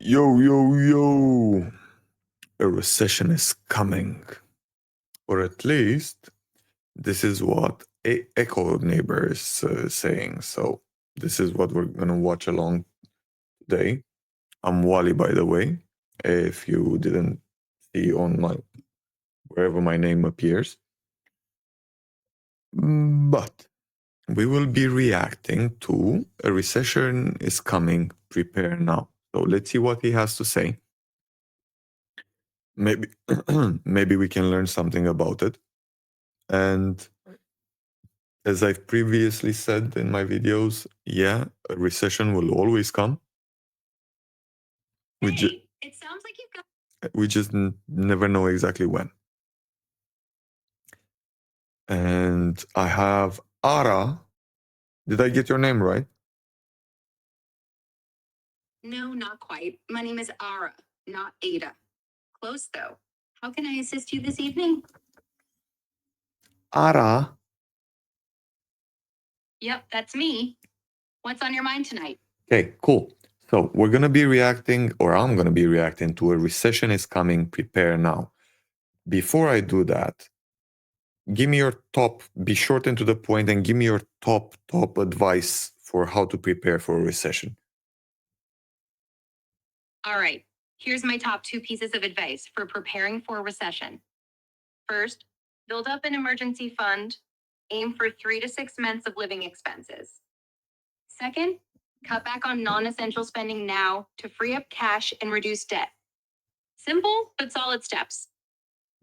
Yo, yo, yo. A recession is coming. Or at least, this is what Echo Neighbor is saying. So, this is what we're going to watch along today. I'm Wally, by the way, if you didn't see on wherever my name appears. But we will be reacting to a recession is coming, prepare now. So, let's see what he has to say. Maybe maybe we can learn something about it. And as I've previously said in my videos, yeah, a recession will always come. It sounds like you've got. We just never know exactly when. And I have Ara. Did I get your name right? No, not quite. My name is Ara, not Ada. Close, though. How can I assist you this evening? Ara. Yep, that's me. What's on your mind tonight? Okay, cool. So we're going to be reacting, or I'm going to be reacting to a recession is coming, prepare now. Before I do that, give me your top, be short and to the point, and give me your top advice for how to prepare for a recession. All right, here's my top 2 pieces of advice for preparing for a recession. First, build up an emergency fund. Aim for 3 to 6 months of living expenses. Second, cut back on non-essential spending now to free up cash and reduce debt. Simple, but solid steps.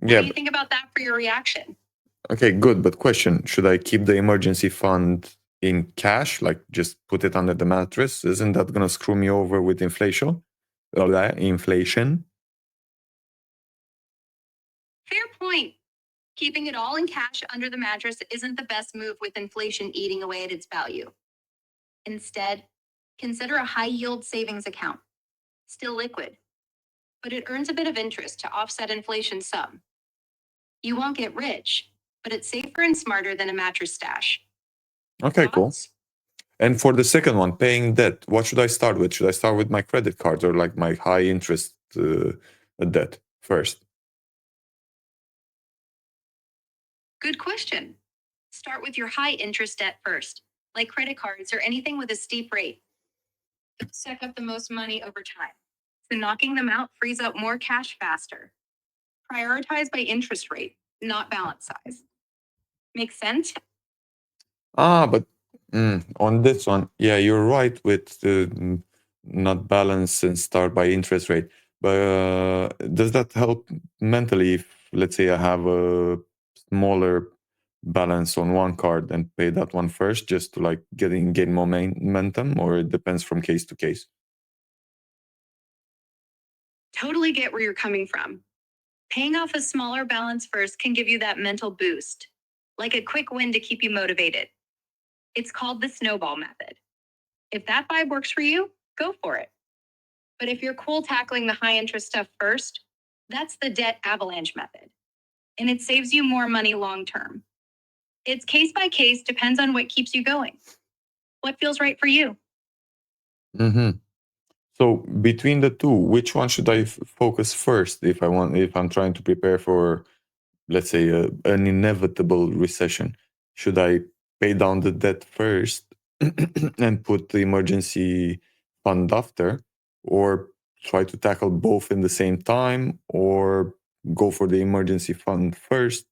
Yeah. What do you think about that for your reaction? Okay, good. But question, should I keep the emergency fund in cash, like just put it under the mattress? Isn't that going to screw me over with inflation? Inflation? Fair point. Keeping it all in cash under the mattress isn't the best move with inflation eating away at its value. Instead, consider a high yield savings account. Still liquid, but it earns a bit of interest to offset inflation some. You won't get rich, but it's safer and smarter than a mattress stash. Okay, Thoughts? cool. And for the second one, paying debt, what should I start with? Should I start with my credit cards or like my high interest debt first? Good question. Start with your high interest debt first, like credit cards or anything with a steep rate. They'll suck up the most money over time. So knocking them out frees up more cash faster. Prioritize by interest rate, not balance size. Makes sense? But on this one, yeah, you're right with not balance and start by interest rate. But does that help mentally if, let's say, I have a smaller balance on one card and pay that one first just to like gain more momentum, or it depends from case to case? Totally get where you're coming from. Paying off a smaller balance first can give you that mental boost, like a quick win to keep you motivated. It's called the snowball method. If that vibe works for you, go for it. But if you're cool tackling the high interest stuff first, that's the debt avalanche method. And it saves you more money long term. It's case by case, depends on what keeps you going. What feels right for you? Mm-hmm. So between the two, which one should I focus first if I'm trying to prepare for, let's say, an inevitable recession? Should I pay down the debt first and put the emergency fund after, or try to tackle both in the same time, or go for the emergency fund first?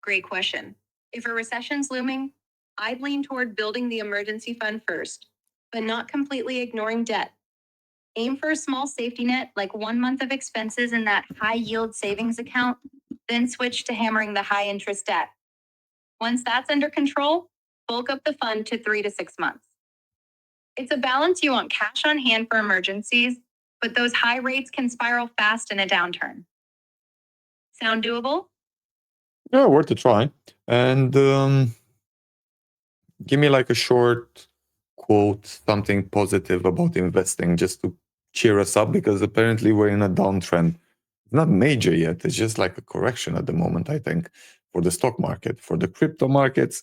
Great question. If a recession's looming, I'd lean toward building the emergency fund first, but not completely ignoring debt. Aim for a small safety net, like 1 month of expenses in that high yield savings account, then switch to hammering the high interest debt. Once that's under control, bulk up the fund to 3 to 6 months. It's a balance. You want cash on hand for emergencies, but those high rates can spiral fast in a downturn. Sound doable? Yeah, worth a try. And give me like a short quote, something positive about investing, just to cheer us up, because apparently we're in a downtrend. It's not major yet. It's just like a correction at the moment, I think, for the stock market. For the crypto markets,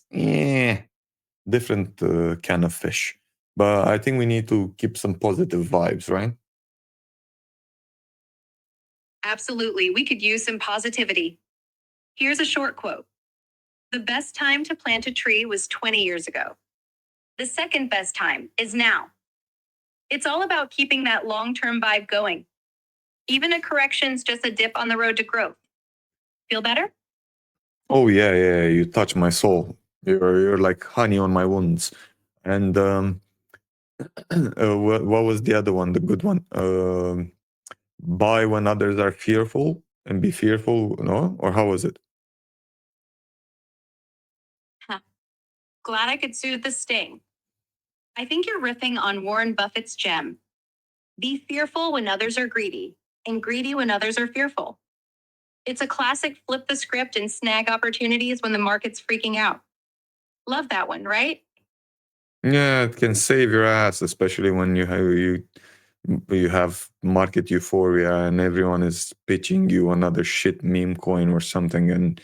different can of fish. But I think we need to keep some positive vibes, right? Absolutely. We could use some positivity. Here's a short quote. The best time to plant a tree was 20 years ago. The second best time is now. It's all about keeping that long-term vibe going. Even a correction's just a dip on the road to growth. Feel better? Oh yeah, you touch my soul. You're like honey on my wounds. And what was the other one? The good one? Buy when others are fearful and be fearful, no? Or how was it? Huh. Glad I could soothe the sting. I think you're riffing on Warren Buffett's gem. Be fearful when others are greedy, and greedy when others are fearful. It's a classic flip the script and snag opportunities when the market's freaking out. Love that one, right? Yeah, it can save your ass, especially when you have market euphoria and everyone is pitching you another shit meme coin or something, and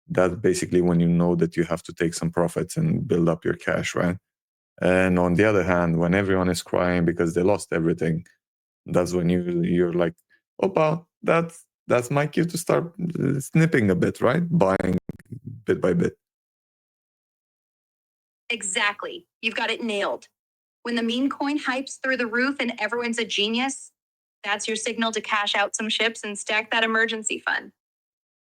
that's basically when you know that you have to take some profits and build up your cash, right? And on the other hand, when everyone is crying because they lost everything, that's when you're like, opa, that's my cue to start snipping a bit, right? Buying bit by bit. Exactly. You've got it nailed. When the meme coin hypes through the roof and everyone's a genius, that's your signal to cash out some ships and stack that emergency fund.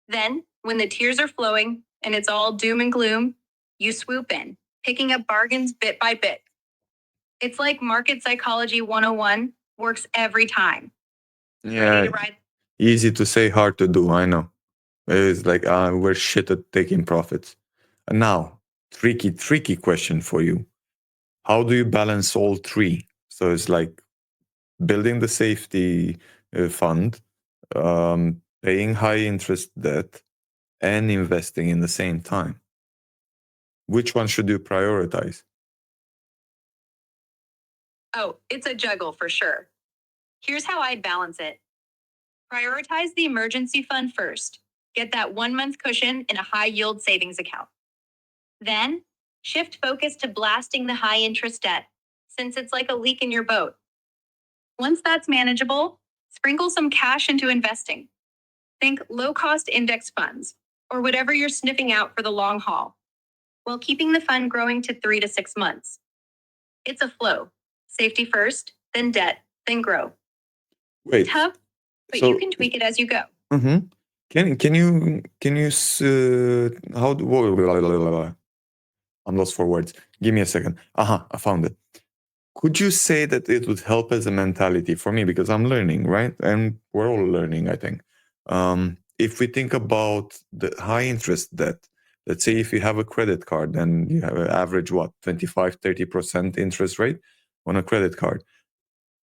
Then, when the tears are flowing and it's all doom and gloom, you swoop in, picking up bargains bit by bit. It's like market psychology 101 works every time. Ready Yeah, to ride? easy to say, hard to do. I know. It's like we're shit at taking profits. And now, tricky question for you. How do you balance all three? So it's like building the safety fund, paying high interest debt, and investing in the same time. Which one should you prioritize? Oh, it's a juggle for sure. Here's how I'd balance it. Prioritize the emergency fund first. Get that 1 month cushion in a high yield savings account. Then, shift focus to blasting the high interest debt, since it's like a leak in your boat. Once that's manageable, sprinkle some cash into investing. Think low cost index funds, or whatever you're sniffing out for the long haul, while keeping the fund growing to 3 to 6 months. It's a flow. Safety first, then debt, then grow. Wait. Tough, but you can tweak it as you go. Mm-hmm. Can you how do, blah, blah, blah, blah, blah. I'm lost for words. Give me a second. I found it. Could you say that it would help as a mentality for me, because I'm learning, right? And we're all learning, I think. If we think about the high interest debt, let's say if you have a credit card and you have an average, what, 25-30% interest rate on a credit card.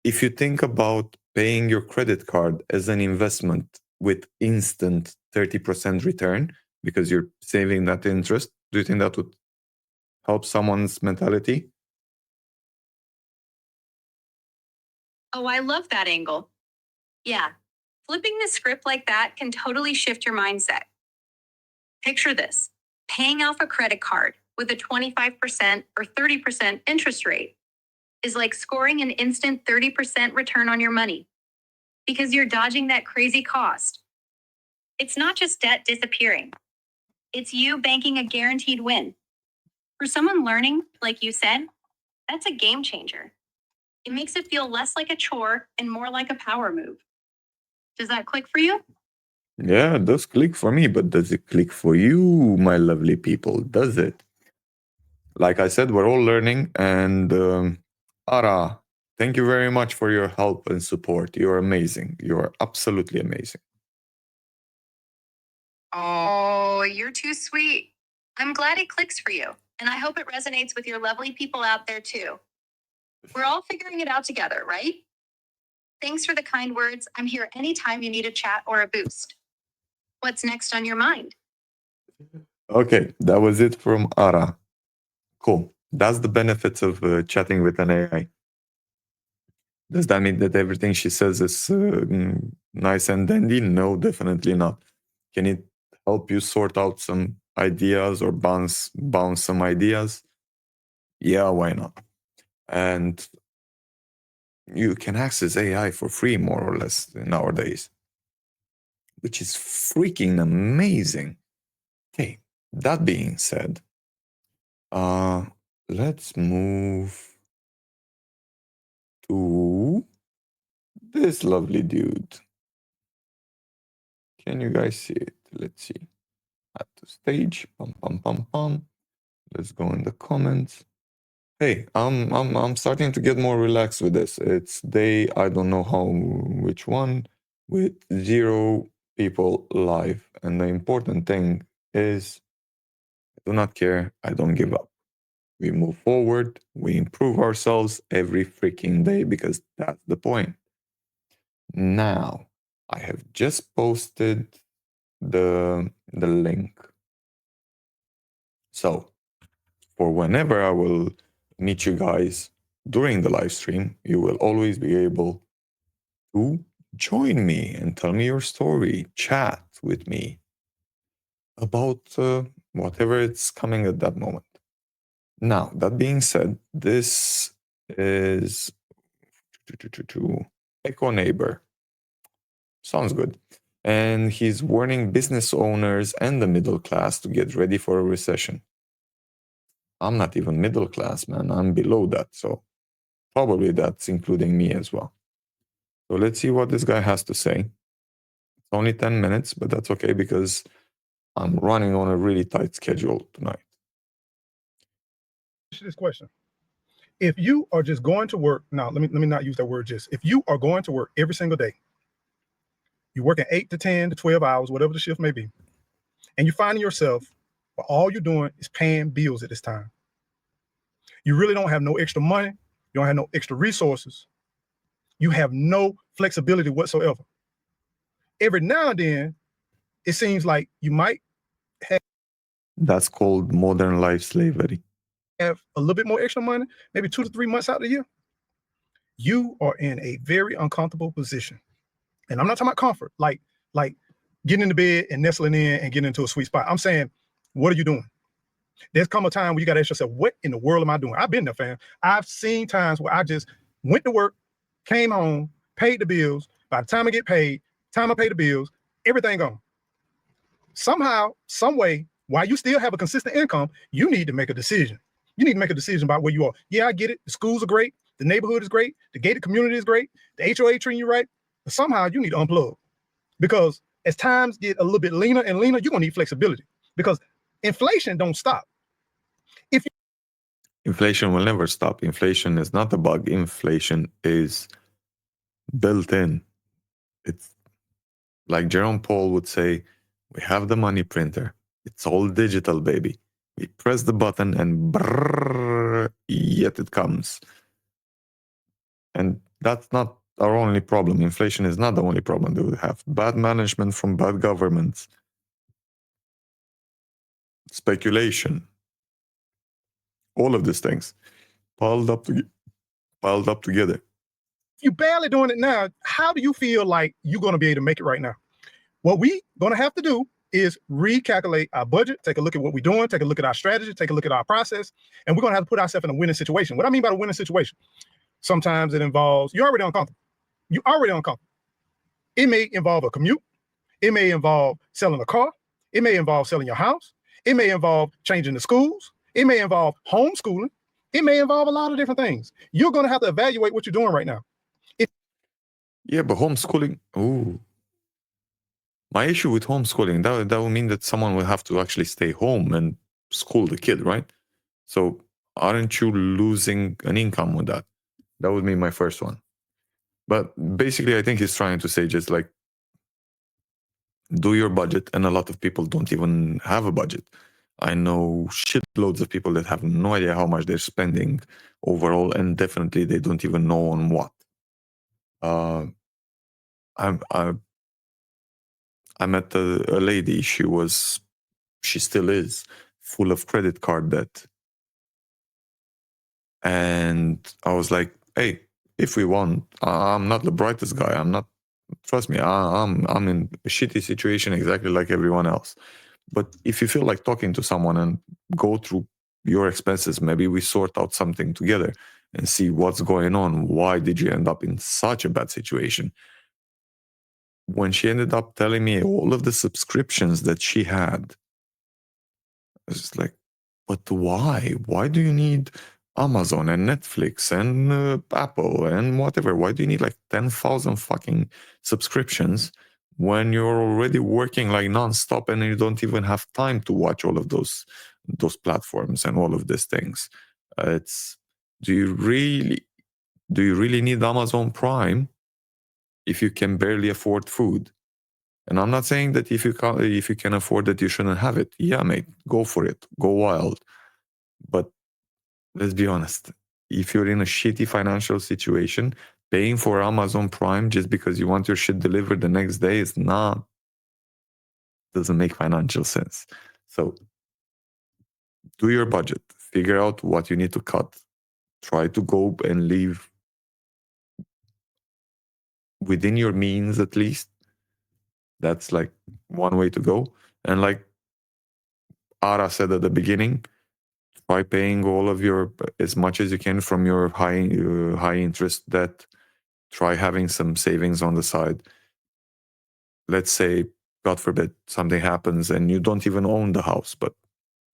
If you think about paying your credit card as an investment with instant 30% return because you're saving that interest, do you think that would help someone's mentality? Oh, I love that angle. Yeah, flipping the script like that can totally shift your mindset. Picture this: paying off a credit card with a 25% or 30% interest rate is like scoring an instant 30% return on your money because you're dodging that crazy cost. It's not just debt disappearing, it's you banking a guaranteed win. For someone learning, like you said, that's a game changer. It makes it feel less like a chore and more like a power move. Does that click for you? Yeah, it does click for me, but does it click for you, my lovely people? Does it? Like I said, we're all learning. And Ara, thank you very much for your help and support. You're amazing. You're absolutely amazing. Oh, you're too sweet. I'm glad it clicks for you, and I hope it resonates with your lovely people out there too. We're all figuring it out together, right? Thanks for the kind words. I'm here anytime you need a chat or a boost. What's next on your mind? Okay, that was it from Ara. Cool. That's the benefits of chatting with an AI. Does that mean that everything she says is nice and dandy? No, definitely not. Can it help you sort out some ideas or bounce some ideas? Yeah, why not? And you can access AI for free, more or less, nowadays, which is freaking amazing. Okay, that being said, let's move to this lovely dude. Can you guys see it? Let's see. Add to stage. Pum pum pum pum. Let's go in the comments. Hey, I'm starting to get more relaxed with this. It's day, I don't know which one, with 0 people live. And the important thing is, I do not care. I don't give up. We move forward. We improve ourselves every freaking day, because that's the point. Now, I have just posted the link. So, for whenever I will meet you guys during the live stream, you will always be able to join me and tell me your story, chat with me about whatever it's coming at that moment. Now, that being said, this is Echo Neighbor. Sounds good. And he's warning business owners and the middle class to get ready for a recession. I'm not even middle class, man. I'm below that. So probably that's including me as well. So let's see what this guy has to say. It's only 10 minutes, but that's okay because I'm running on a really tight schedule tonight. This question. If you are just going to work, now let me not use that word just. If you are going to work every single day, you're working 8 to 10 to 12 hours, whatever the shift may be, and you're finding yourself, well, all you're doing is paying bills at this time. You really don't have no extra money. You don't have no extra resources. You have no flexibility whatsoever. Every now and then, it seems like you might have. That's called modern life slavery. Have a little bit more extra money, maybe 2 to 3 months out of the year. You are in a very uncomfortable position. And I'm not talking about comfort, like getting into bed and nestling in and getting into a sweet spot. I'm saying, what are you doing? There's come a time where you got to ask yourself, what in the world am I doing? I've been there, fam. I've seen times where I just went to work, came home, paid the bills. By the time I get paid, time I pay the bills, everything gone. Somehow, some way, while you still have a consistent income, you need to make a decision. You need to make a decision about where you are. Yeah, I get it. The schools are great. The neighborhood is great. The gated community is great. The HOA treating you right. But somehow you need to unplug, because as times get a little bit leaner and leaner, you're gonna need flexibility, because inflation don't stop. Inflation will never stop. Inflation is not a bug. Inflation is built in. It's like Jerome Powell would say, we have the money printer. It's all digital, baby. We press the button and brrr, yet it comes. And that's not our only problem. Inflation is not the only problem. We have bad management from bad governments, speculation, all of these things piled up together. You're barely doing it now. How do you feel like you're going to be able to make it right now? What we going to have to do is recalculate our budget, take a look at what we're doing, take a look at our strategy, take a look at our process, and we're going to have to put ourselves in a winning situation. What I mean by a winning situation, sometimes it involves, you're already uncomfortable. You're already uncomfortable. It may involve a commute. It may involve selling a car. It may involve selling your house. It may involve changing the schools. It may involve homeschooling. It may involve a lot of different things. You're going to have to evaluate what you're doing right now. Yeah, but homeschooling, ooh. My issue with homeschooling, that will mean that someone will have to actually stay home and school the kid, right? So aren't you losing an income with that? That would be my first one. But basically, I think he's trying to say just like, do your budget. And a lot of people don't even have a budget. I know shitloads of people that have no idea how much they're spending overall, and definitely they don't even know on what. I met a lady. She still is full of credit card debt. And I was like, hey, if we want, I'm not the brightest guy. I'm not, trust me, I'm in a shitty situation exactly like everyone else. But if you feel like talking to someone and go through your expenses. Maybe we sort out something together and see what's going on. Why did you end up in such a bad situation? When she ended up telling me all of the subscriptions that she had, I was just like, but why? Why do you need Amazon and Netflix and Apple and whatever? Why do you need like 10,000 fucking subscriptions when you're already working like nonstop and you don't even have time to watch all of those platforms and all of these things? It's do you really need Amazon Prime if you can barely afford food? And I'm not saying that if you can afford it, you shouldn't have it. Yeah, mate, go for it, go wild. But let's be honest, if you're in a shitty financial situation, paying for Amazon Prime just because you want your shit delivered the next day doesn't make financial sense. So do your budget, figure out what you need to cut, try to go and live within your means at least. That's like one way to go. And like Ara said at the beginning, try paying all of your as much as you can from your high interest debt. Try having some savings on the side. Let's say, God forbid, something happens and you don't even own the house,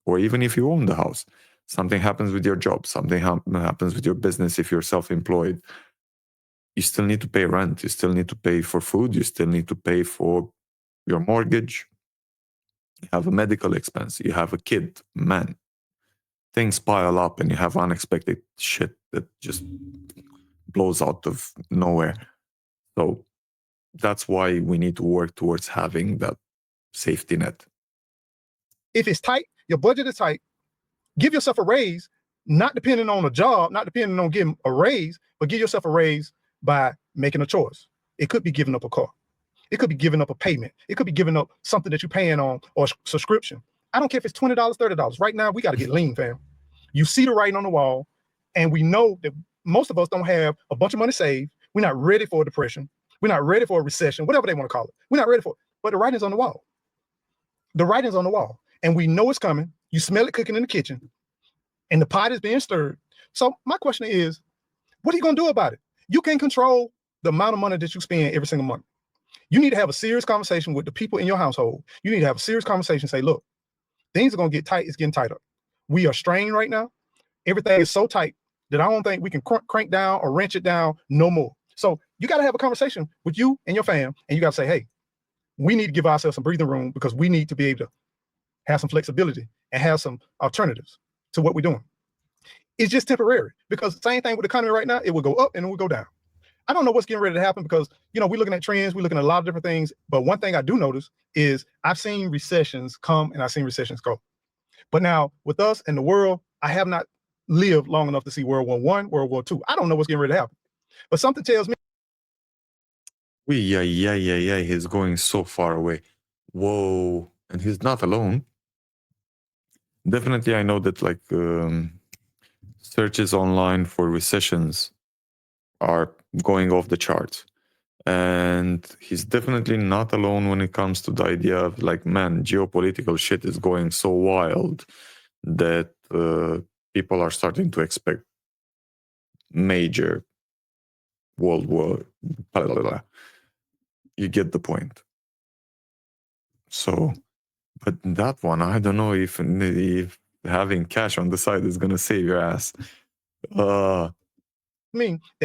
or even if you own the house, something happens with your job, something happens with your business. If you're self-employed, you still need to pay rent, you still need to pay for food, you still need to pay for your mortgage, you have a medical expense, you have a kid, man. Things pile up and you have unexpected shit that just blows out of nowhere. So that's why we need to work towards having that safety net. If it's tight, your budget is tight, give yourself a raise, not depending on a job, not depending on getting a raise, but give yourself a raise by making a choice. It could be giving up a car. It could be giving up a payment. It could be giving up something that you're paying on or a subscription. I don't care if it's $20, $30. Right now, we got to get lean, fam. You see the writing on the wall, and we know that most of us don't have a bunch of money saved. We're not ready for a depression. We're not ready for a recession, whatever they want to call it. We're not ready for it. But the writing's on the wall. The writing's on the wall. And we know it's coming. You smell it cooking in the kitchen, and the pot is being stirred. So my question is, what are you going to do about it? You can't control the amount of money that you spend every single month. You need to have a serious conversation with the people in your household. You need to have a serious conversation. Say, look, things are going to get tight. It's getting tighter. We are strained right now. Everything is so tight that I don't think we can crank down or wrench it down no more. So you got to have a conversation with you and your fam, and you got to say, hey, we need to give ourselves some breathing room because we need to be able to have some flexibility and have some alternatives to what we're doing. It's just temporary because same thing with the economy right now, it will go up and it will go down. I don't know what's getting ready to happen because, we're looking at trends, we're looking at a lot of different things. But one thing I do notice is I've seen recessions come and I've seen recessions go. But now with us and the world, I have not lived long enough to see World War I, World War II. I don't know what's getting ready to happen. But something tells me. Yeah, he's going so far away. Whoa. And he's not alone. Definitely, I know that searches online for recessions are going off the charts. And he's definitely not alone when it comes to the idea of geopolitical shit is going so wild that people are starting to expect major world war. Blah, blah, blah. You get the point. So, but that one, I don't know if having cash on the side is going to save your ass. That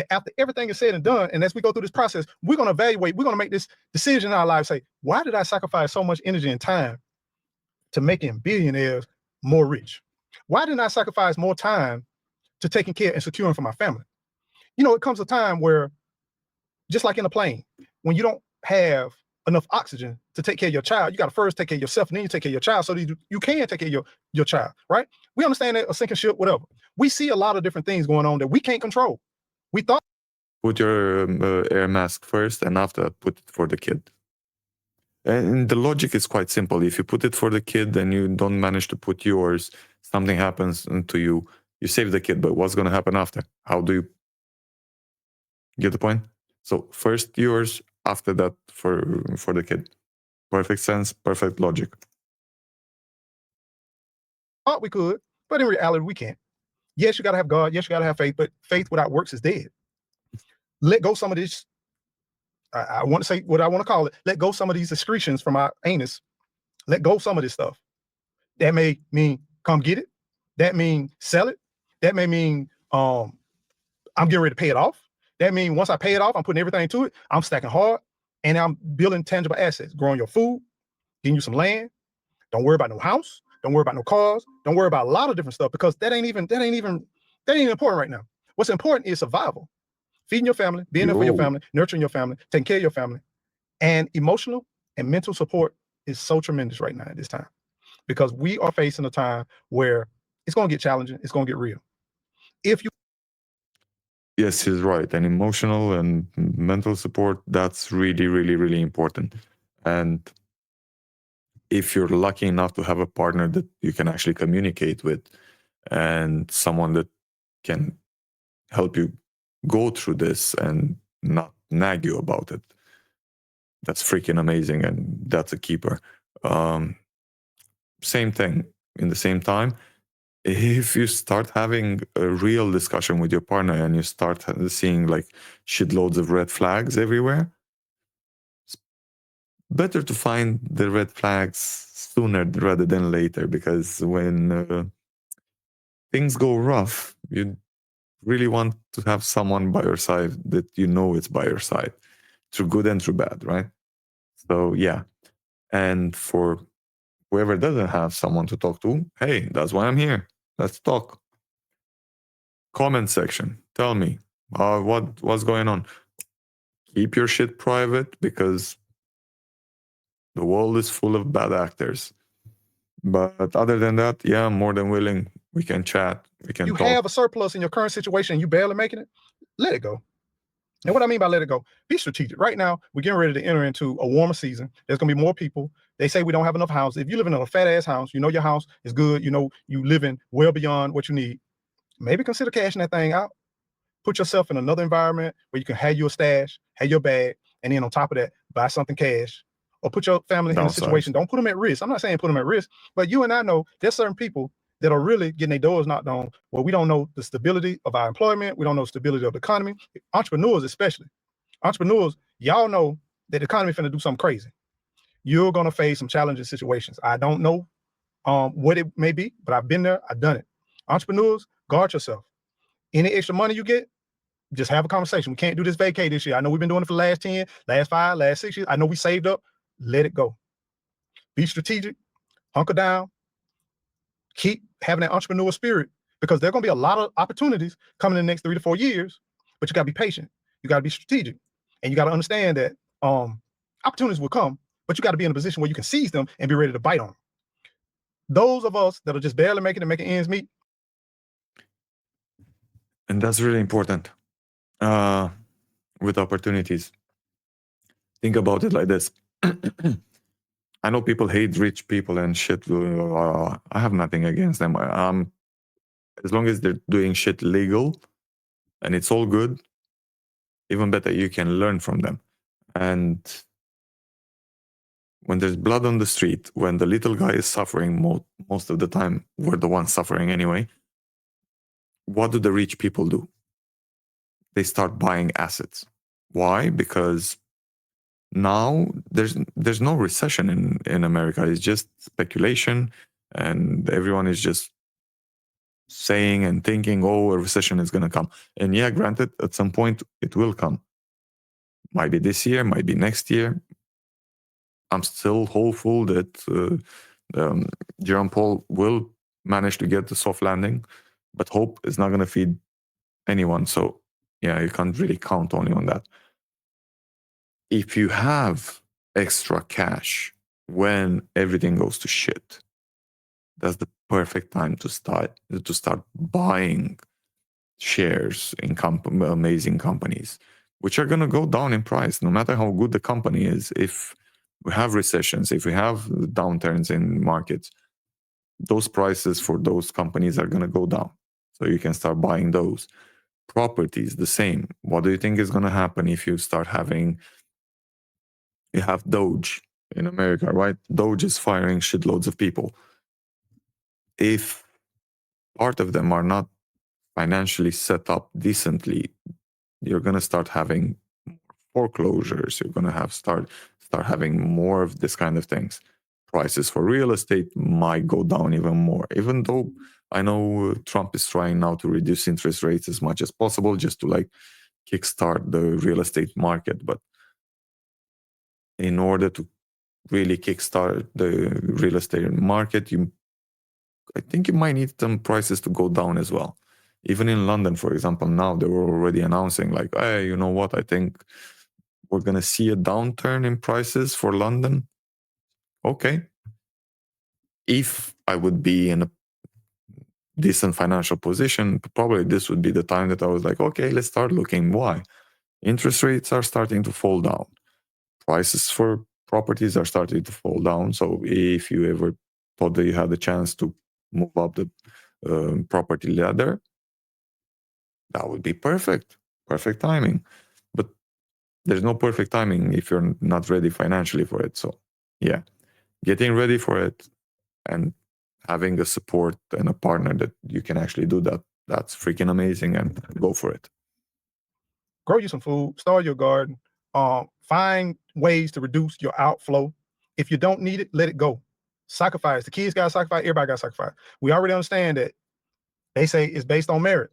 after everything is said and done, and as we go through this process, we're going to evaluate, we're going to make this decision in our lives, say, why did I sacrifice so much energy and time to making billionaires more rich? Why didn't I sacrifice more time to taking care and securing for my family? It comes a time where, just like in a plane, when you don't have enough oxygen to take care of your child, you got to first take care of yourself and then you take care of your child so that you can take care of your child, right? We understand that a sinking ship, whatever. We see a lot of different things going on that we can't control. We thought. Put your air mask first and after put it for the kid. And the logic is quite simple. If you put it for the kid and you don't manage to put yours, something happens to you, you save the kid, but what's going to happen after? How do you get the point? So first yours, after that for the kid. Perfect sense, perfect logic. Thought we could, But in reality, we can't. Yes, you got to have God. Yes, you got to have faith, but faith without works is dead. Let go some of this. I want to say what I want to call it. Let go some of these excretions from our anus. Let go some of this stuff. That may mean come get it. That mean sell it. That may mean I'm getting ready to pay it off. That means once I pay it off, I'm putting everything to it. I'm stacking hard and I'm building tangible assets, growing your food, getting you some land. Don't worry about no house. Don't worry about no cars. Don't worry about a lot of different stuff because that ain't important right now. What's important is survival. Feeding your family, being there for your Yo. family, nurturing your family, taking care of your family. And emotional and mental support is so tremendous right now at this time because we are facing a time where it's going to get challenging. It's going to get real. If you Yes, he's right. And emotional and mental support, that's really, really, really important. And if you're lucky enough to have a partner that you can actually communicate with and someone that can help you go through this and not nag you about it, that's freaking amazing. And that's a keeper. Same thing in the same time. If you start having a real discussion with your partner and you start seeing like shitloads of red flags everywhere, it's better to find the red flags sooner rather than later, because when things go rough, you really want to have someone by your side that you know it's by your side through good and through bad, right? So yeah. And for whoever doesn't have someone to talk to, hey, that's why I'm here. Let's talk. Comment section. Tell me what's going on. Keep your shit private because the world is full of bad actors. But other than that, yeah, I'm more than willing. We can chat. We can talk. have a surplus in your current situation and you barely making it, let it go. And what I mean by let it go, be strategic. Right now, we're getting ready to enter into a warmer season. There's going to be more people. They say we don't have enough houses. If you live in a fat ass house, you know your house is good. You know you living well beyond what you need. Maybe consider cashing that thing out. Put yourself in another environment where you can have your stash, have your bag, and then on top of that, buy something cash. Or put your family in a situation. Don't put them at risk. I'm not saying put them at risk, but you and I know there's certain people that are really getting their doors knocked on where we don't know the stability of our employment. We don't know the stability of the economy. Entrepreneurs especially. Entrepreneurs, y'all know that the economy finna do something crazy. You're gonna face some challenging situations. I don't know what it may be, but I've been there, I've done it. Entrepreneurs, guard yourself. Any extra money you get, just have a conversation. We can't do this vacay this year. I know we've been doing it for the last 10, last 5, last 6 years. I know we saved up. Let it go. Be strategic, hunker down, keep having that entrepreneurial spirit because there are going to be a lot of opportunities coming in the next 3 to 4 years, but you got to be patient. You got to be strategic. And you got to understand that opportunities will come, but you got to be in a position where you can seize them and be ready to bite on them. Those of us that are just barely making ends meet. And that's really important with opportunities. Think about it like this. I know people hate rich people and shit. I have nothing against them. As long as they're doing shit legal and it's all good, even better, you can learn from them. And when there's blood on the street, when the little guy is suffering, most of the time, we're the ones suffering anyway. What do the rich people do? They start buying assets. Why? Because now there's no recession in America. It's just speculation, and everyone is just saying and thinking, oh, a recession is going to come. And yeah, granted, at some point it will come. Might be this year, might be next year. I'm still hopeful that Jerome Powell will manage to get the soft landing, but hope is not going to feed anyone. So yeah, you can't really count only on that. If you have extra cash when everything goes to shit, that's the perfect time to start buying shares in amazing companies, which are going to go down in price no matter how good the company is. If we have recessions, if we have downturns in markets, those prices for those companies are going to go down. So you can start buying those. Properties, the same. What do you think is going to happen if you start having, you have Doge in America, right? Doge is firing shitloads of people. If part of them are not financially set up decently, you're going to start having foreclosures. You're going to have start having more of this kind of things. Prices for real estate might go down even more, even though I know Trump is trying now to reduce interest rates as much as possible just to like kickstart the real estate market. But in order to really kickstart the real estate market, I think you might need some prices to go down as well. Even in London, for example, now they were already announcing like, hey, you know what? I think we're going to see a downturn in prices for London. Okay. If I would be in a decent financial position, probably this would be the time that I was like, okay, let's start looking. Why? Interest rates are starting to fall down. Prices for properties are starting to fall down. So if you ever thought that you had the chance to move up the property ladder, that would be perfect. Perfect timing. But there's no perfect timing if you're not ready financially for it. So yeah, getting ready for it and having a support and a partner that you can actually do that, that's freaking amazing, and go for it. Grow you some food, start your garden, find ways to reduce your outflow. If you don't need it, let it go. Sacrifice. The kids got to sacrifice. Everybody got to sacrifice. We already understand that they say it's based on merit.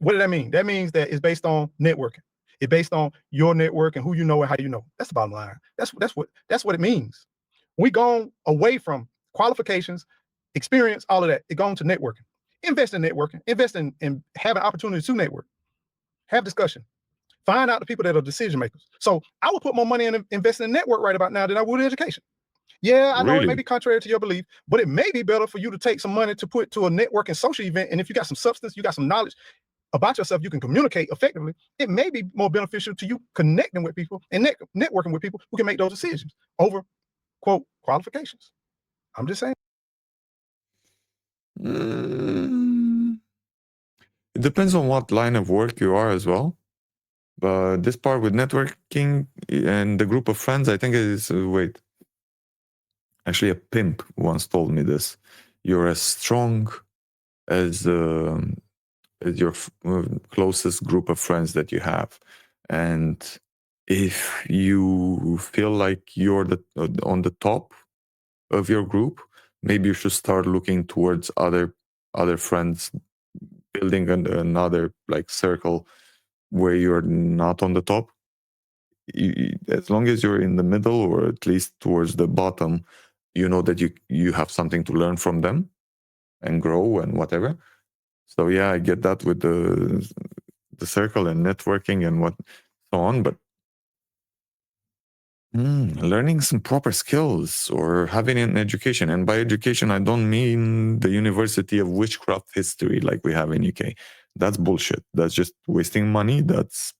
What does that mean? That means that it's based on networking. It's based on your network and who you know and how you know. That's the bottom line. That's what it means. We gone away from qualifications, experience, all of that. It gone to networking. Invest in networking. Invest in having opportunities to network. Have discussion. Find out the people that are decision makers. So I would put more money in investing in network right about now than I would in education. Yeah, I know it may Really? be contrary to your belief, but it may be better for you to take some money to put to a networking social event. And if you got some substance, you got some knowledge about yourself, you can communicate effectively. It may be more beneficial to you connecting with people and networking with people who can make those decisions over, quote, qualifications. I'm just saying. It depends on what line of work you are as well. But this part with networking and the group of friends, I think it is, wait. Actually, a pimp once told me this. You're as strong as your closest group of friends that you have. And if you feel like you're on the top of your group, maybe you should start looking towards other friends, building another like circle where you're not on the top. As long as you're in the middle or at least towards the bottom, you know that you have something to learn from them and grow and whatever. So yeah, I get that with the circle and networking and what so on, but learning some proper skills or having an education, and by education I don't mean the University of Witchcraft History like we have in UK. That's bullshit. That's just wasting money. That's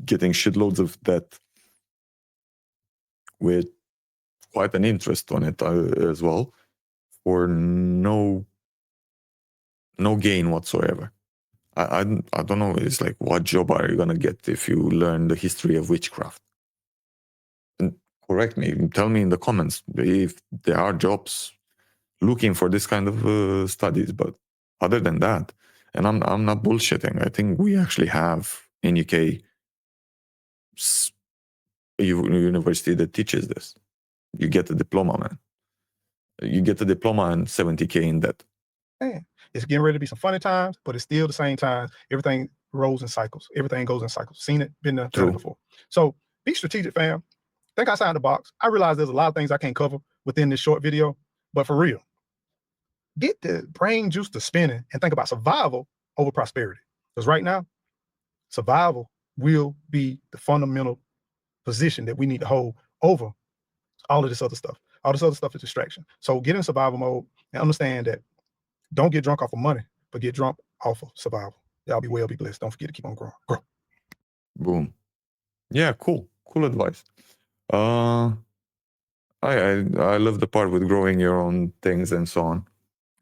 getting shitloads of debt with quite an interest on it as well, for no gain whatsoever. I don't know. It's like, what job are you gonna get if you learn the history of witchcraft? And correct me, tell me in the comments if there are jobs looking for this kind of studies. But other than that, and I'm not bullshitting. I think we actually have in UK a university that teaches this. You get a diploma, man. You get a diploma and 70K in debt. Man, it's getting ready to be some funny times, but it's still the same times. Everything rolls in cycles. Everything goes in cycles. Seen it, been there, done it before. So be strategic, fam. Think outside the box. I realize there's a lot of things I can't cover within this short video, but for real, get the brain juice to spinning and think about survival over prosperity. Because right now, survival will be the fundamental position that we need to hold over all of this other stuff. All this other stuff is distraction. So get in survival mode and understand that don't get drunk off of money, but get drunk off of survival. Y'all be well, be blessed. Don't forget to keep on growing. Grow. Boom. Yeah, cool advice. I love the part with growing your own things and so on.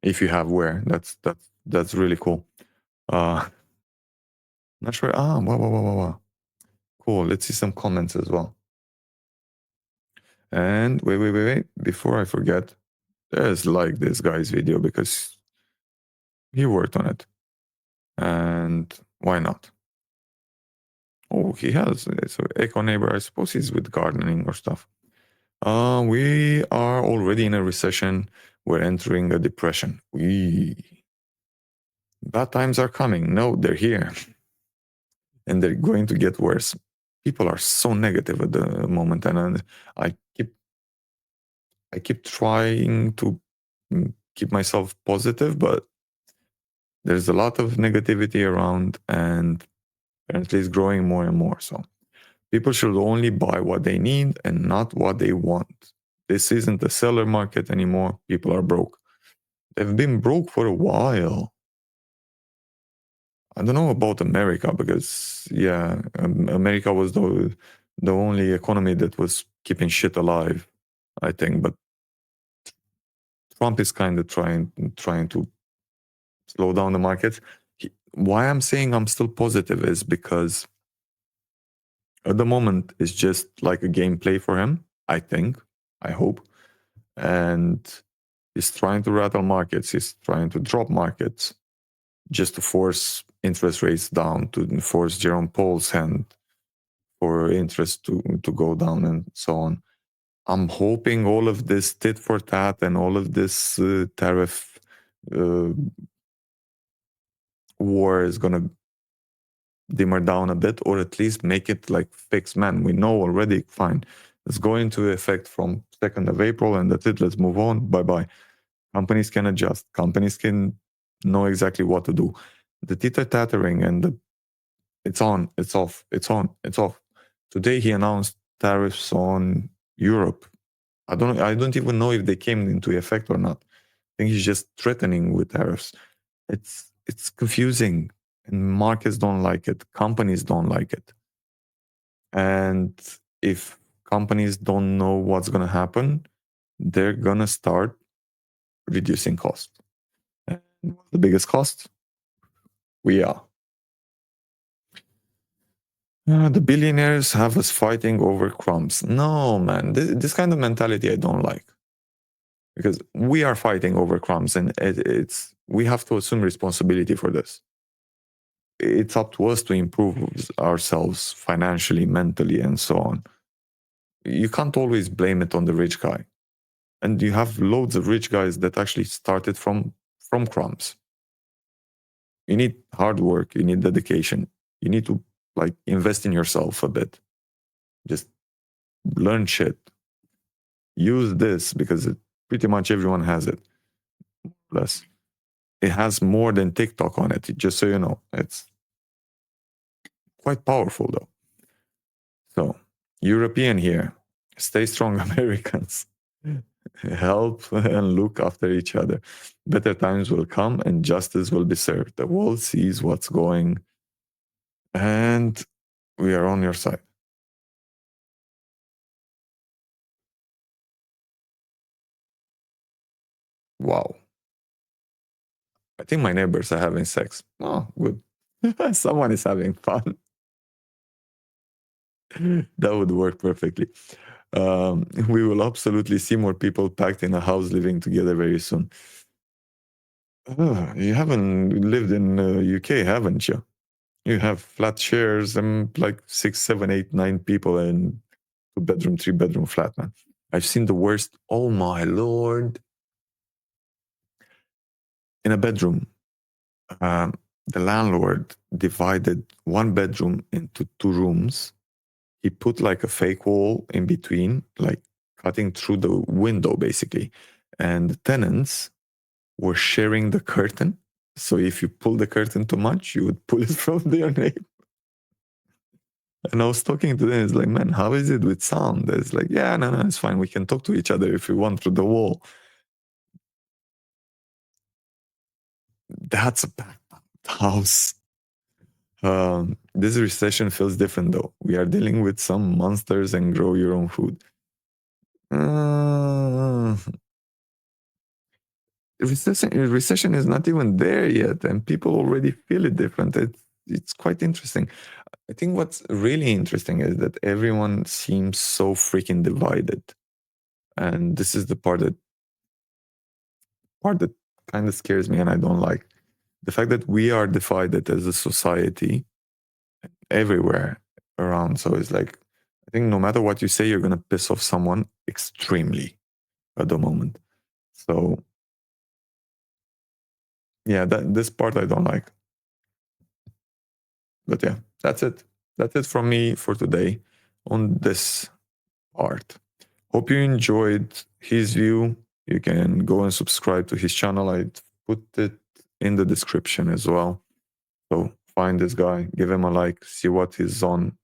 If you have where, that's really cool. Not sure. Wow. Cool. Let's see some comments as well. And wait. Before I forget, there's like this guy's video because He worked on it. And why not? Oh, he has. So Echo Neighbor, I suppose he's with gardening or stuff. We are already in a recession. We're entering a depression. Bad times are coming. No, they're here. And they're going to get worse. People are so negative at the moment, and I keep trying to keep myself positive, but there's a lot of negativity around, and apparently it's growing more and more. So people should only buy what they need and not what they want. This isn't a seller market anymore. People are broke. They've been broke for a while. I don't know about America because, yeah, America was the only economy that was keeping shit alive, I think. But Trump is kind of trying to slow down the market. Why I'm saying I'm still positive is because at the moment it's just like a gameplay for him, I think, I hope. And he's trying to rattle markets, he's trying to drop markets just to force interest rates down, to force Jerome Powell's hand for interest to go down and so on. I'm hoping all of this tit for tat and all of this tariff war is going to dimmer down a bit, or at least make it like fixed. Man, we know already, fine. It's going to effect from 2nd of April, and that's it. Let's move on. Bye-bye. Companies can adjust. Companies can know exactly what to do. The teeter-tattering and it's on, it's off, it's on, it's off. Today he announced tariffs on Europe. I don't even know if they came into effect or not. I think he's just threatening with tariffs. It's confusing, and markets don't like it. Companies don't like it. And if companies don't know what's going to happen, they're going to start reducing cost. And what's the biggest cost? We are. The billionaires have us fighting over crumbs. No, man, this kind of mentality I don't like. Because we are fighting over crumbs, and we have to assume responsibility for this. It's up to us to improve ourselves financially, mentally, and so on. You can't always blame it on the rich guy. And you have loads of rich guys that actually started from crumbs. You need hard work, you need dedication, you need to like invest in yourself a bit. Just learn shit. Use this because pretty much everyone has it. Plus, it has more than TikTok on it, just so you know. It's quite powerful though. So, European here, stay strong, Americans. Help and look after each other. Better times will come and justice will be served. The world sees what's going, and we are on your side. Wow. I think my neighbors are having sex. Oh, good. Someone is having fun. That would work perfectly. We will absolutely see more people packed in a house living together very soon. You haven't lived in UK, haven't you? You have flat shares and like 6, 7, 8, 9 people in 2-bedroom, 3-bedroom flat, man. I've seen the worst. Oh my lord! In a bedroom, the landlord divided 1 bedroom into 2 rooms. He put like a fake wall in between, like cutting through the window basically. And the tenants were sharing the curtain. So if you pull the curtain too much, you would pull it from their neighbor. And I was talking to them, it's like, man, how is it with sound? It's like, yeah, no, it's fine. We can talk to each other if we want through the wall. That's a packed house. This recession feels different though. We are dealing with some monsters and grow your own food. Recession is not even there yet, and people already feel it different. It's quite interesting. I think what's really interesting is that everyone seems so freaking divided, and this is the part that kind of scares me, and I don't like. the fact that we are divided as a society everywhere around. So it's like, I think no matter what you say, you're going to piss off someone extremely at the moment. So yeah, this part I don't like. But yeah, that's it. That's it from me for today on this part. Hope you enjoyed his view. You can go and subscribe to his channel. I put it in the description as well. So find this guy, give him a like, see what he's on,